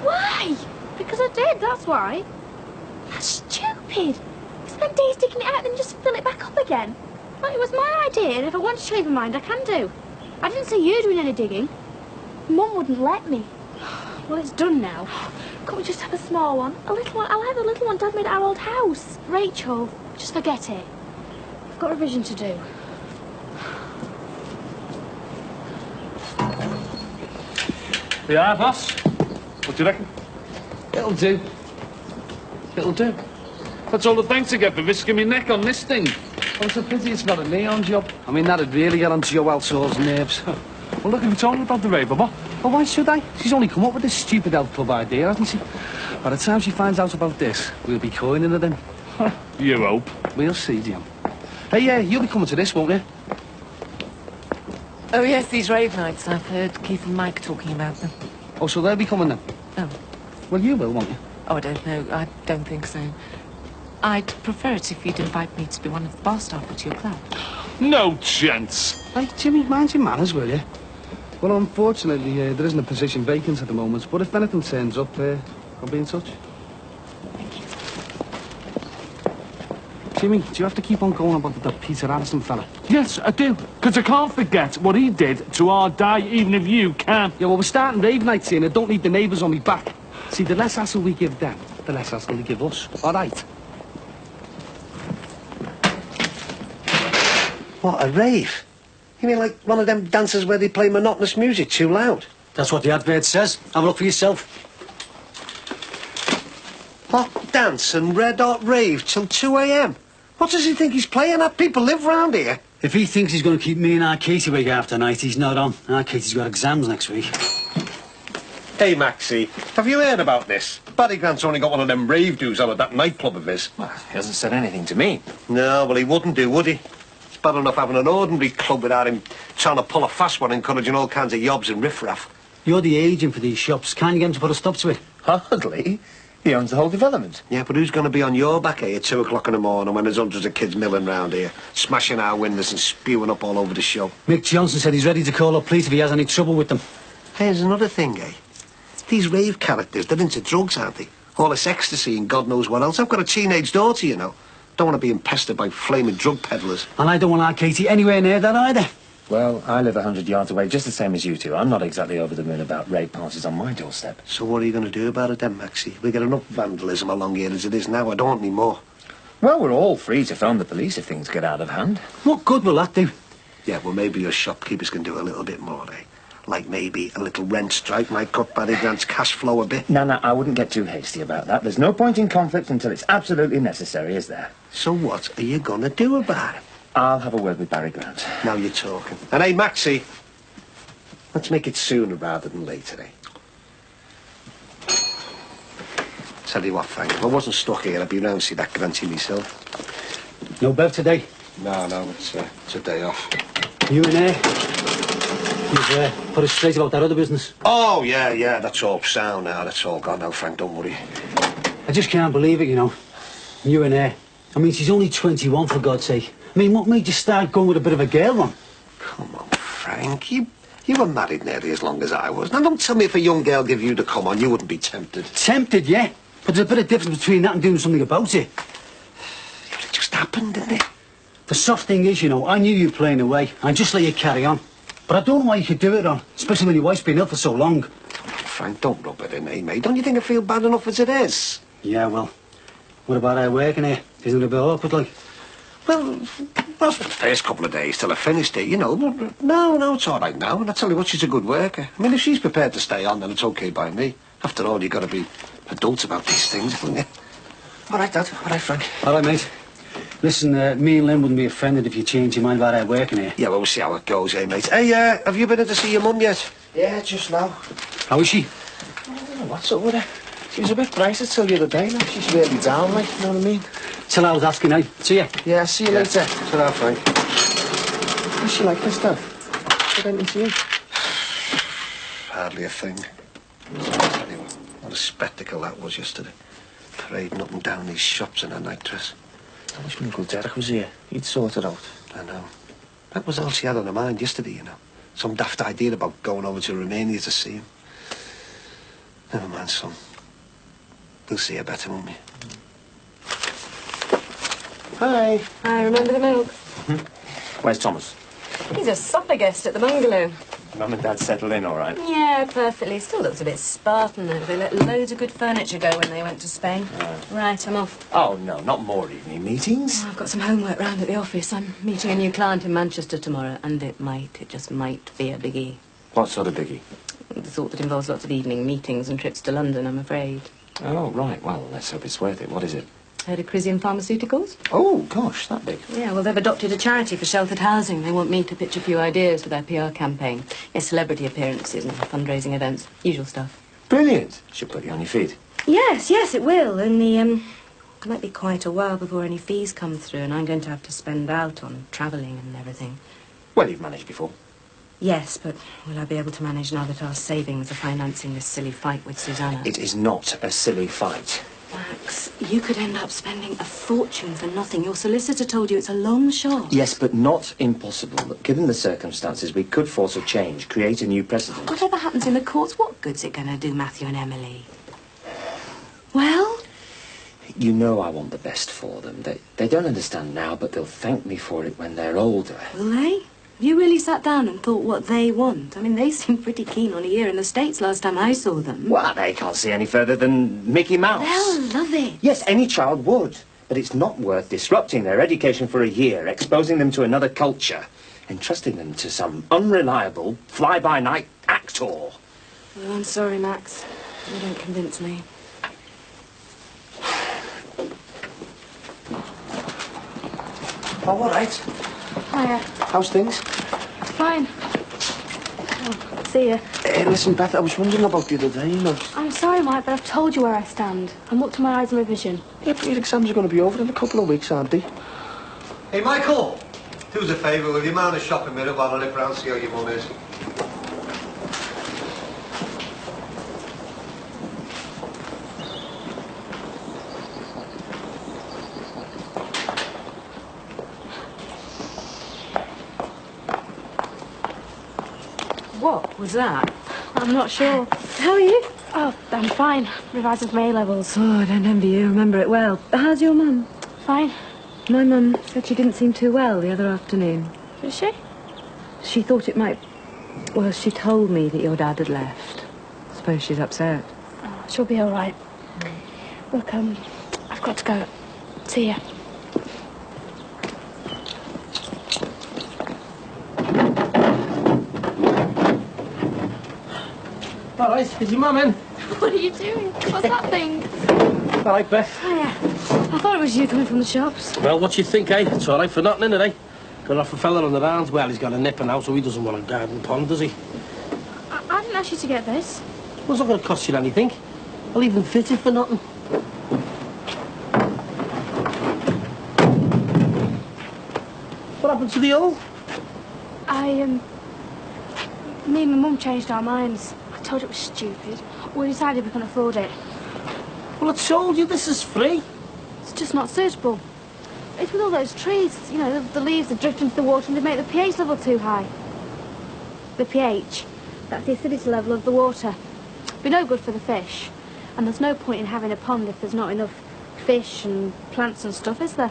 Why? Because I did, that's why. That's stupid. I spent days digging it out and then just fill it back up again. Like, it was my idea, and if I want to change my mind, I can do. I didn't see you doing any digging. Mum wouldn't let me. Well, it's done now. Can't we just have a small one? A little one? I'll have a little one Dad made at our old house. Rachel, just forget it. I've got revision to do. Yeah, boss? What do you reckon? It'll do. It'll do. That's all the thanks I get for risking my neck on this thing. Oh, it's a pity it's not a neon job. I mean, that'd really get on Joe Alsor's nerves. Well, look, if you told her about the raver, what? Well, why should I? She's only come up with this stupid health club idea, hasn't she? By the time she finds out about this, we'll be coining her then. You hope. We'll see, Jim. Hey, you'll be coming to this, won't you? Oh, yes, these rave nights. I've heard Keith and Mike talking about them. Oh, so they'll be coming then? Oh. Well, you will, won't you? Oh, I don't know. I don't think so. I'd prefer it if you'd invite me to be one of the bar staff at your club. No chance. Hey, Jimmy, mind your manners, will you? Well, unfortunately, there isn't a position vacant at the moment, but if anything turns up, I'll be in touch. Thank you. Jimmy, do you have to keep on going about that Peter Addison fella? Yes, I do. Because I can't forget what he did to our Di, even if you can. Yeah, well, we're starting rave nights here, and I don't need the neighbours on me back. See, the less hassle we give them, the less hassle they give us. All right? What, a rave? You mean like one of them dances where they play monotonous music too loud? That's what the advert says. Have a look for yourself. Hot dance and red hot rave till 2 a.m. What does he think he's playing at? People live round here. If he thinks he's going to keep me and our Katie awake after night, he's not on. Our Katie's got exams next week. Hey, Maxie, have you heard about this? Barry Grant's only got one of them rave dudes out at that nightclub of his. Well, he hasn't said anything to me. No, well, he wouldn't do, would he? It's bad enough having an ordinary club without him trying to pull a fast one, encouraging all kinds of yobs and riffraff. You're the agent for these shops. Can't you get him to put a stop to it? Hardly. He owns the whole development. Yeah, but who's going to be on your back here at 2 o'clock in the morning when there's hundreds of kids milling round here, smashing our windows and spewing up all over the show? Mick Johnson said he's ready to call up police if he has any trouble with them. Hey, there's another thing, eh? These rave characters, they're into drugs, aren't they? All this ecstasy and God knows what else. I've got a teenage daughter, you know. Don't want to be pestered by flaming drug peddlers. And I don't want our Katie anywhere near that either. Well, I live 100 yards away, just the same as you two. I'm not exactly over the moon about rave parties on my doorstep. So what are you going to do about it then, Maxie? We get enough vandalism along here as it is now. I don't want any more. Well, we're all free to phone the police if things get out of hand. What good will that do? Yeah, well, maybe your shopkeepers can do a little bit more, eh? Like maybe a little rent strike might cut Barry Grant's cash flow a bit. No, I wouldn't get too hasty about that. There's no point in conflict until it's absolutely necessary, is there? So what are you going to do about it? I'll have a word with Barry Grant. Now you're talking. And hey, Maxie, let's make it sooner rather than later, eh? Tell you what, Frank, if I wasn't stuck here, I'd be round to see that Granty myself. No Bev today. No, it's a day off. You in there? You've put us straight about that other business. Oh, yeah, that's all sound now. That's all gone now, Frank, don't worry. I just can't believe it, you know. You in there. I mean, she's only 21, for God's sake. I mean, what made you start going with a bit of a girl one? Come on, Frank, you were married nearly as long as I was. Now, don't tell me if a young girl gave you to come on, you wouldn't be tempted. Tempted, yeah. But there's a bit of difference between that and doing something about it. But it just happened, didn't it? The soft thing is, you know, I knew you were playing away. I just let you carry on. But I don't know why you could do it on, especially when your wife's been ill for so long. Come on, Frank, don't rub it in, eh, mate? Don't you think I feel bad enough as it is? Yeah, well, what about her working here? Isn't it a bit awkward, like? Well, for the first couple of days till I finished it, you know. But no, it's all right now. And I tell you what, she's a good worker. I mean, if she's prepared to stay on, then it's okay by me. After all, you've got to be adults about these things, haven't you? All right, Dad. All right, Frank. All right, mate. Listen, me and Lynn wouldn't be offended if you changed your mind about her working here. Yeah, well, we'll see how it goes, eh, mate? Hey, have you been in to see your mum yet? Yeah, just now. How is she? I don't know what's up with her. She was a bit brighter till the other day now. She's really down, like, you know what I mean? Till I was asking, eh? See ya. Yeah, see you later. Ta-ra, Frank. What's she like this, Dad? What anything to you? Hardly a thing. I'll tell you what a spectacle that was yesterday. Parading up and down these shops in her nightdress. I wish my Uncle Derek was here. He'd sort it out. I know. That was all she had on her mind yesterday, you know. Some daft idea about going over to Romania to see him. Never mind, son. We'll see you better, won't we? Hi. I remember the milk. Where's Thomas? He's a supper guest at the bungalow. Mum and Dad settled in all right? Yeah, perfectly. Still looks a bit Spartan, though. They let loads of good furniture go when they went to Spain. Right, I'm off. Oh, no, not more evening meetings. Oh, I've got some homework round at the office. I'm meeting a new client in Manchester tomorrow, and it just might be a biggie. What sort of biggie? The sort that involves lots of evening meetings and trips to London, I'm afraid. Oh, right. Well, let's hope it's worth it. What is it? Heard of Crisium Pharmaceuticals? Oh, gosh, that big. Yeah, well, they've adopted a charity for sheltered housing. They want me to pitch a few ideas for their PR campaign. Yes, celebrity appearances and fundraising events. Usual stuff. Brilliant. Should put you on your feet. Yes, it will. Only, it might be quite a while before any fees come through, and I'm going to have to spend out on travelling and everything. Well, you've managed before. Yes, but will I be able to manage now that our savings are financing this silly fight with Susanna? It is not a silly fight. Max, you could end up spending a fortune for nothing. Your solicitor told you it's a long shot. Yes, but not impossible. Look, given the circumstances, we could force a change, create a new precedent. Whatever happens in the courts, what good's it going to do Matthew and Emily? Well? You know I want the best for them. They don't understand now, but they'll thank me for it when they're older. Will they? Have you really sat down and thought what they want? I mean, they seemed pretty keen on a year in the States last time I saw them. Well, they can't see any further than Mickey Mouse. They'll love it. Yes, any child would. But it's not worth disrupting their education for a year, exposing them to another culture, entrusting them to some unreliable, fly-by-night actor. Well, I'm sorry, Max. You don't convince me. Oh, all right. Hiya. How's things? Fine. Oh, see ya. Hey, listen, Beth, I was wondering about the other day, you know. I'm sorry, Mike, but I've told you where I stand. I'm up to my eyes in revision. Yeah, but your exams are going to be over in a couple of weeks, aren't they? Hey, Michael. Do us a favour, will you? Mind the shop a minute while I nip round and see how your mum is? What was that? I'm not sure. How are you? Oh, I'm fine. Revising for my A-levels. Oh, I don't envy you. Remember it well. How's your mum? Fine. My mum said she didn't seem too well the other afternoon. Is she? She thought it might... Well, she told me that your dad had left. Suppose she's upset. Oh, she'll be all right. Look, I've got to go. See ya. All right, is your mum in? What are you doing? What's that thing? All right, Beth. Hiya. I thought it was you coming from the shops. Well, what you think, eh? It's all right for nothing, innit, eh? Got off a fella on the rounds. Well, he's got a nipper now, so he doesn't want a garden pond, does he? I didn't ask you to get this. Well, it's not going to cost you anything. I'll even fit it for nothing. What happened to the old? Me and my mum changed our minds. I told you it was stupid. We decided we couldn't afford it. Well, I told you this is free. It's just not suitable. It's with all those trees, you know, the leaves that drift into the water and they make the pH level too high. The pH, that's the acidity level of the water. Be no good for the fish. And there's no point in having a pond if there's not enough fish and plants and stuff, is there?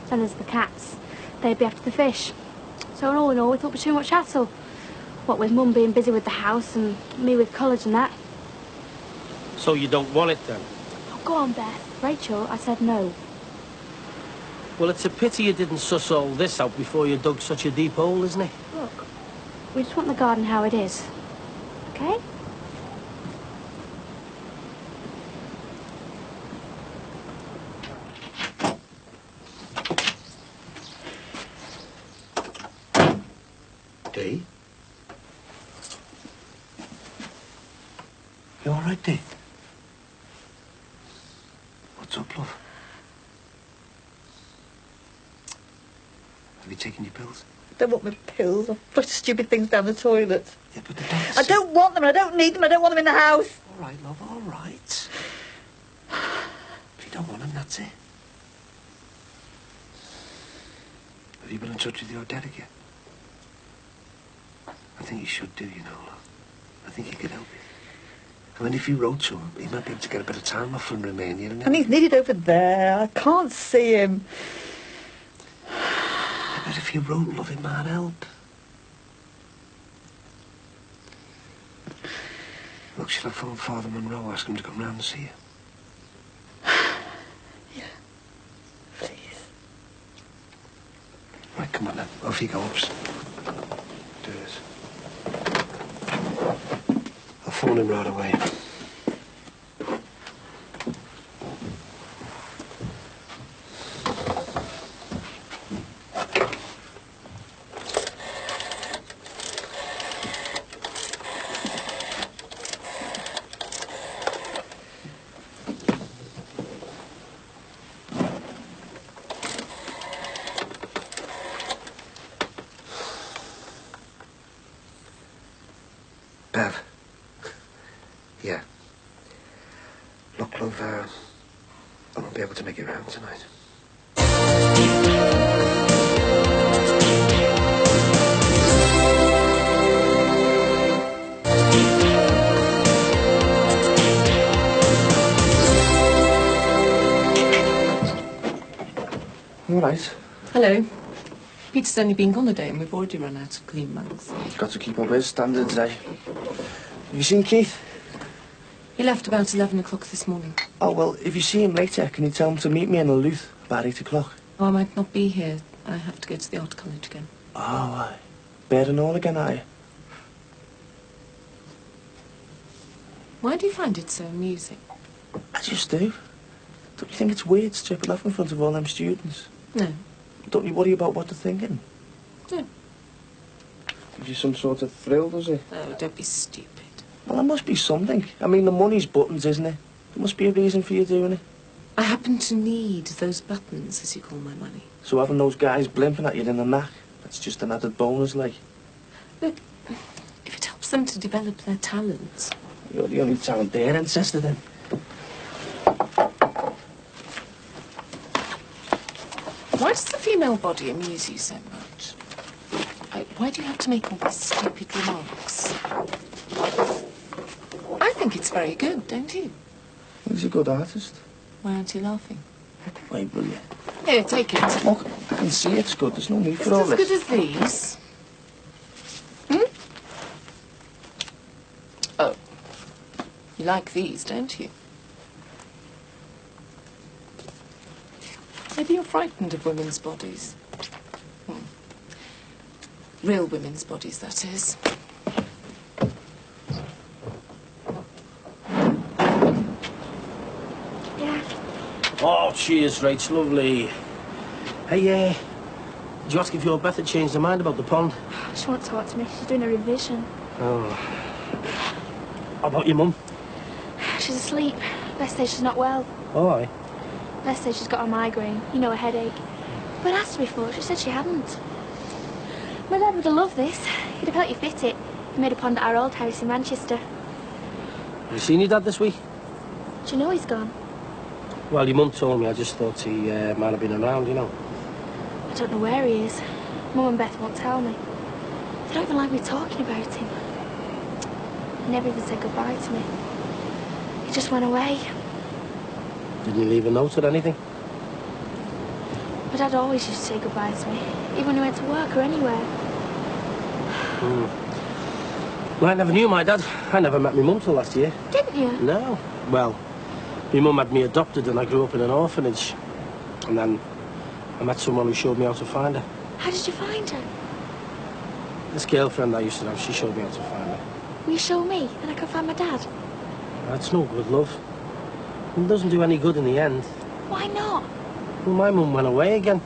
Then there's the cats. They'd be after the fish. So all in all, we thought it was too much hassle. What with Mum being busy with the house and me with college and that. So you don't want it, then? Oh, go on, Beth. Rachel, I said no. Well, it's a pity you didn't suss all this out before you dug such a deep hole, isn't it? Look, we just want the garden how it is. Okay? Dee? You all right, Dee? What's up, love? Have you taken your pills? I don't want my pills. I flush stupid things down the toilet. Yeah, but the doctor I don't want them. I don't need them. I don't want them in the house. All right, love, all right. If you don't want them, that's it. Have you been in touch with your dad again? I think you should do, you know, love. I think he could help you. I mean, if you wrote to him, he might be able to get a bit of time off from Romania. And he's needed over there. I can't see him. I bet if you wrote, love, it might help. Look, should I phone Father Monroe, ask him to come round and see you? Yeah, please. Right, come on then. Off you go, ups. Do this. I'll phone him right away. Bev. Yeah. Look, love, I won't be able to make it round tonight. All right. Hello. Peter's only been gone a day and we've already run out of clean mugs. Got to keep up his standards, eh? Have you seen Keith? He left about 11 o'clock this morning. Oh, well, if you see him later, can you tell him to meet me in Luth about 8 o'clock? Oh, I might not be here. I have to go to the art college again. Oh, aye. Bed and all again, are you? Why do you find it so amusing? I just do. Don't you think it's weird stripping off in front of all them students? No. Don't you worry about what they're thinking? No. Gives you some sort of thrill, does it? Oh, don't be stupid. Well, there must be something. I mean, the money's buttons, isn't it? There must be a reason for you doing it. I happen to need those buttons, as you call my money. So having those guys blimping at you in the knack, that's just an added bonus, like. Look, if it helps them to develop their talents. You're the only talent they're interested in. Why does the female body amuse you so much? Why do you have to make all these stupid remarks? I think it's very good, don't you? He's a good artist. Why aren't you laughing? Wait, will you? Here, take it. Look, I can see it's good. There's no need Is for it all as this. good as these? Hmm? Oh. You like these, don't you? Maybe you're frightened of women's bodies. Real women's bodies, that is. Yeah. Oh, cheers, Rach. Lovely. Hey, did you ask if your Beth had changed her mind about the pond? She won't talk to me. She's doing a revision. Oh. How about your mum? She's asleep. Beth says she's not well. Oh, aye. Beth says she's got a migraine. You know, a headache. But asked her before. She said she hadn't. My dad would have loved this. He'd have helped you fit it. He made a pond at our old house in Manchester. Have you seen your dad this week? Do you know he's gone? Well, your mum told me. I just thought he might have been around, you know. I don't know where he is. Mum and Beth won't tell me. They don't even like me talking about him. He never even said goodbye to me. He just went away. Didn't you leave a note or anything? My dad always used to say goodbye to me, even when he went to work or anywhere. Well, I never knew my dad. I never met my mum till last year. Didn't you? No. Well, my mum had me adopted and I grew up in an orphanage. And then I met someone who showed me how to find her. How did you find her? This girlfriend I used to have, she showed me how to find her. Will you show me, and I can find my dad? That's no good, love. It doesn't do any good in the end. Why not? Well, my mum went away again.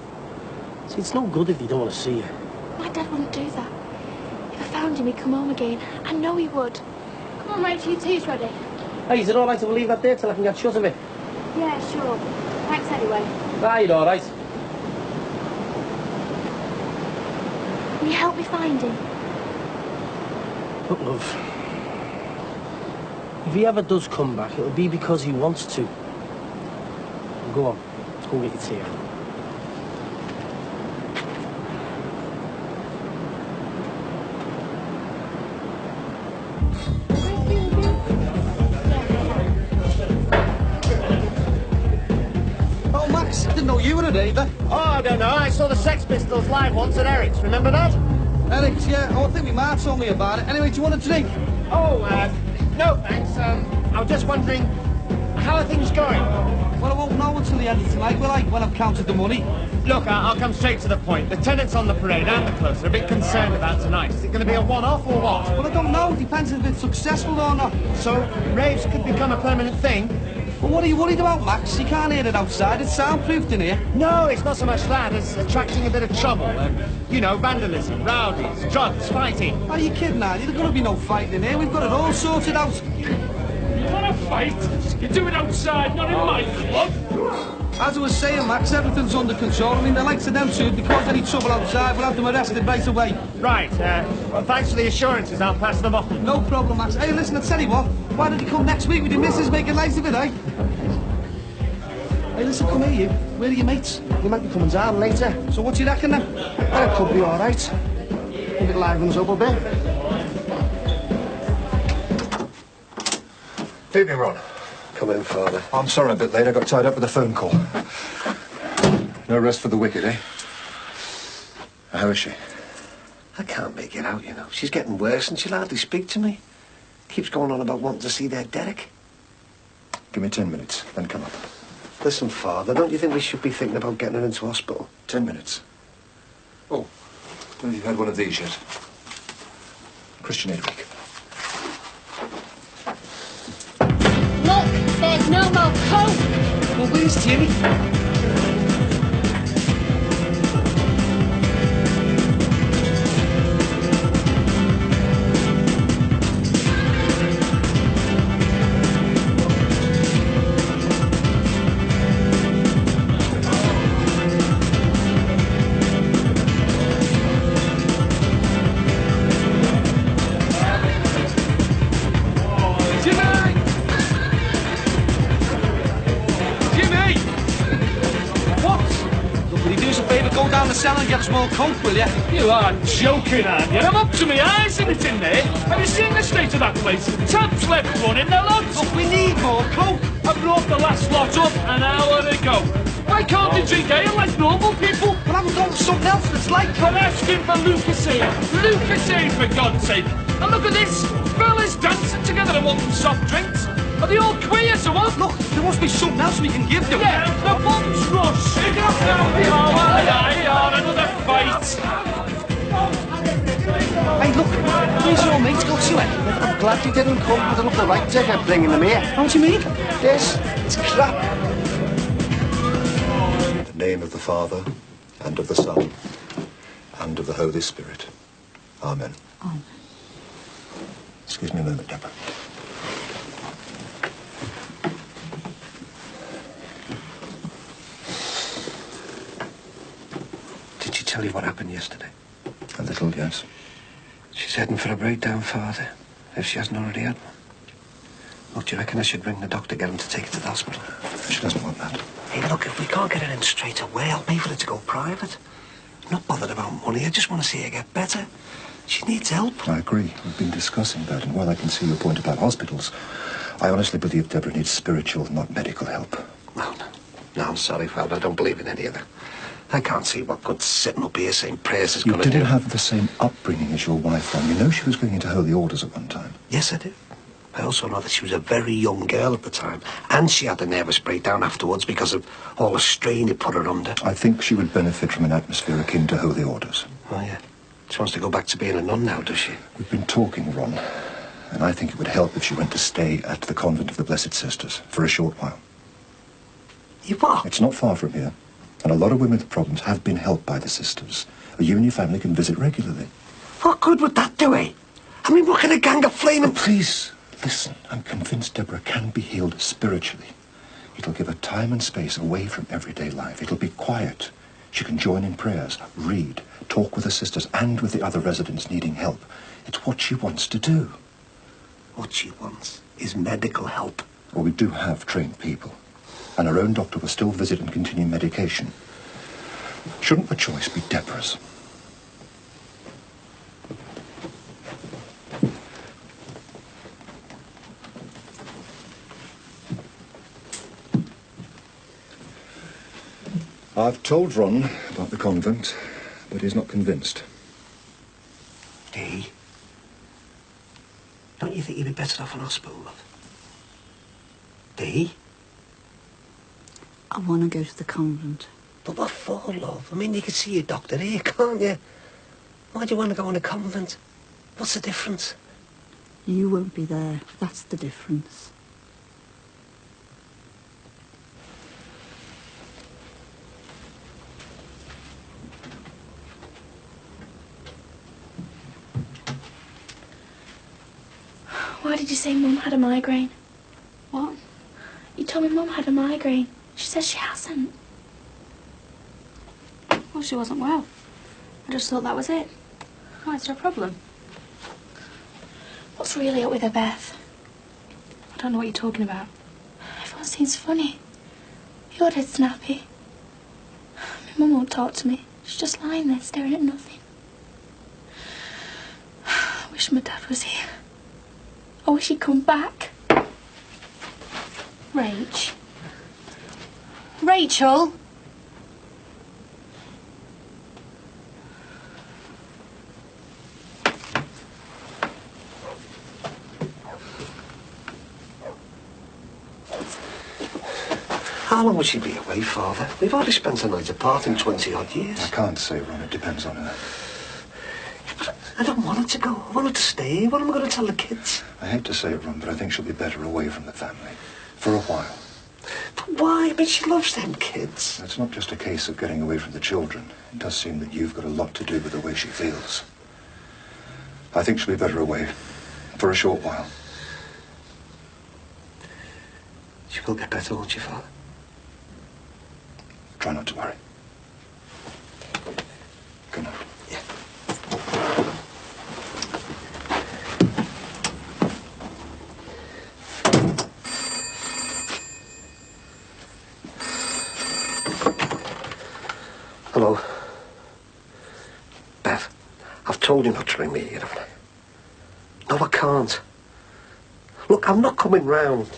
See, it's no good if you don't want to see her. My dad wouldn't do that. If I found him, he'd come home again. I know he would. Come on, Rachel, you two's ready. Hey, is it all right if we leave that there till I can get shut of it? Yeah, sure. Thanks anyway. Ah, you're all right. Will you help me find him? Look, love. If he ever does come back, it'll be because he wants to. Go on. Go and get your tea. you were at either. Oh, I don't know. I saw the Sex Pistols live once at Eric's. Remember that? Eric's, yeah. Oh, I think my ma told me about it. Anyway, do you want a drink? Oh, no, thanks. I was just wondering, how are things going? Well, I won't know until the end of tonight, will I? When I've counted the money. Look, I'll come straight to the point. The tenants on the parade and the clubs are a bit concerned about tonight. Is it going to be a one-off or what? Well, I don't know. Depends if it's successful or not. So, raves could become a permanent thing? Well, what are you worried about, Max? You can't hear it outside. It's soundproofed in here. No, it's not so much that. It's attracting a bit of trouble. You know, vandalism, rowdies, drugs, fighting. Are you kidding, are you? There's going to be no fighting in here. We've got it all sorted out. You want to fight? You do it outside, not in my club. As I was saying, Max, everything's under control. I mean, the likes of them two, if they cause any trouble outside, we'll have them arrested right away. Right, well, thanks for the assurances. I'll pass them on. No problem, Max. Hey, listen, I'll tell you what. Why don't you come next week with your missus, make a nice of it, eh? Hey, listen, come here, you. Where are your mates? You might be coming down later. So what do you reckon, then? It could be all right. If it livens up a bit. Evening, Ron. Come in, Father. I'm sorry I'm a bit late. I got tied up with a phone call. No rest for the wicked, eh? How is she? I can't make it out, you know. She's getting worse and she'll hardly speak to me. Keeps going on about wanting to see their Derek. Give me 10 minutes, then come up. Listen, Father, don't you think we should be thinking about getting her into hospital? 10 minutes. Oh, have you had one of these yet? Christian Aid Week. Look, there's no more coke. Well, where's Jimmy? And get some more coke, will you? You are joking, aren't you? I'm up to my eyes in it in there. Have you seen the state of that place? Taps left running, the lots. Look, we need more coke. I brought the last lot up an hour ago. Why can't they drink ale like normal people? But I'm going for something else that's like... I'm asking for Lucasade. Lucasade, for God's sake. And look at this. Fellas dancing together and wanting soft drinks. Are they all queers or what? Look, there must be something else we can give them. Yeah, the bum's rush. Another fight. Hey, look, where's your mate got to it? I'm glad he didn't come. I don't look the right digger bringing them here. How do you mean? This, it's crap. In the name of the Father, and of the Son, and of the Holy Spirit. Amen. Amen. Excuse me a moment, Deborah. Did she tell you what happened yesterday? A little, yes. She's heading for a breakdown, Father, if she hasn't already had one. What, do you reckon I should ring the doctor, get him to take her to the hospital? She doesn't want that. Hey, look, if we can't get her in straight away, I'll pay for her to go private. I'm not bothered about money, I just want to see her get better. She needs help. I agree. We've been discussing that, and while I can see your point about hospitals, I honestly believe Deborah needs spiritual, not medical help. No, I'm sorry, Father, I don't believe in any of that. I can't see what good sitting up here saying prayers is going to do. You didn't have the same upbringing as your wife, Ron. You know she was going into holy orders at one time. Yes, I do. I also know that she was a very young girl at the time, and she had a nervous breakdown afterwards because of all the strain it put her under. I think she would benefit from an atmosphere akin to holy orders. Oh, yeah. She wants to go back to being a nun now, does she? We've been talking, Ron, and I think it would help if she went to stay at the Convent of the Blessed Sisters for a short while. You what? It's not far from here, and a lot of women with problems have been helped by the sisters. You and your family can visit regularly. What good would that do, eh? I mean, what kind of gang of flaming... Oh, please, listen. I'm convinced Deborah can be healed spiritually. It'll give her time and space away from everyday life. It'll be quiet. She can join in prayers, read, talk with the sisters and with the other residents needing help. It's what she wants to do. What she wants is medical help. Well, we do have trained people. And our own doctor will still visit and continue medication. Shouldn't the choice be Deborah's? I've told Ron about the convent, but he's not convinced. Dee, don't you think you'd be better off in hospital, love? Dee? I want to go to the convent. But what for, love? I mean, you can see your doctor here, can't you? Why do you want to go in a convent? What's the difference? You won't be there. That's the difference. Why did you say Mum had a migraine? What? You told me Mum had a migraine. She says she hasn't. Well, she wasn't well. I just thought that was it. Why, is there a problem? What's really up with her, Beth? I don't know what you're talking about. Everyone seems funny. You're dead snappy. My Mum won't talk to me. She's just lying there staring at nothing. I wish my dad was here. I wish he'd come back. Rach. Rachel! How long will she be away, Father? We've hardly spent a night apart in 20-odd years. I can't say, Ron. It depends on her. But I don't want her to go. I want her to stay. What am I going to tell the kids? I hate to say it, Ron, but I think she'll be better away from the family. For a while. But why? I mean, she loves them kids. It's not just a case of getting away from the children. It does seem that you've got a lot to do with the way she feels. I think she'll be better away. For a short while. She will get better, won't she, Father? Try not to worry. Good night. Yeah. Hello. Beth, I've told you not to ring me again, haven't I? No, I can't. Look, I'm not coming round.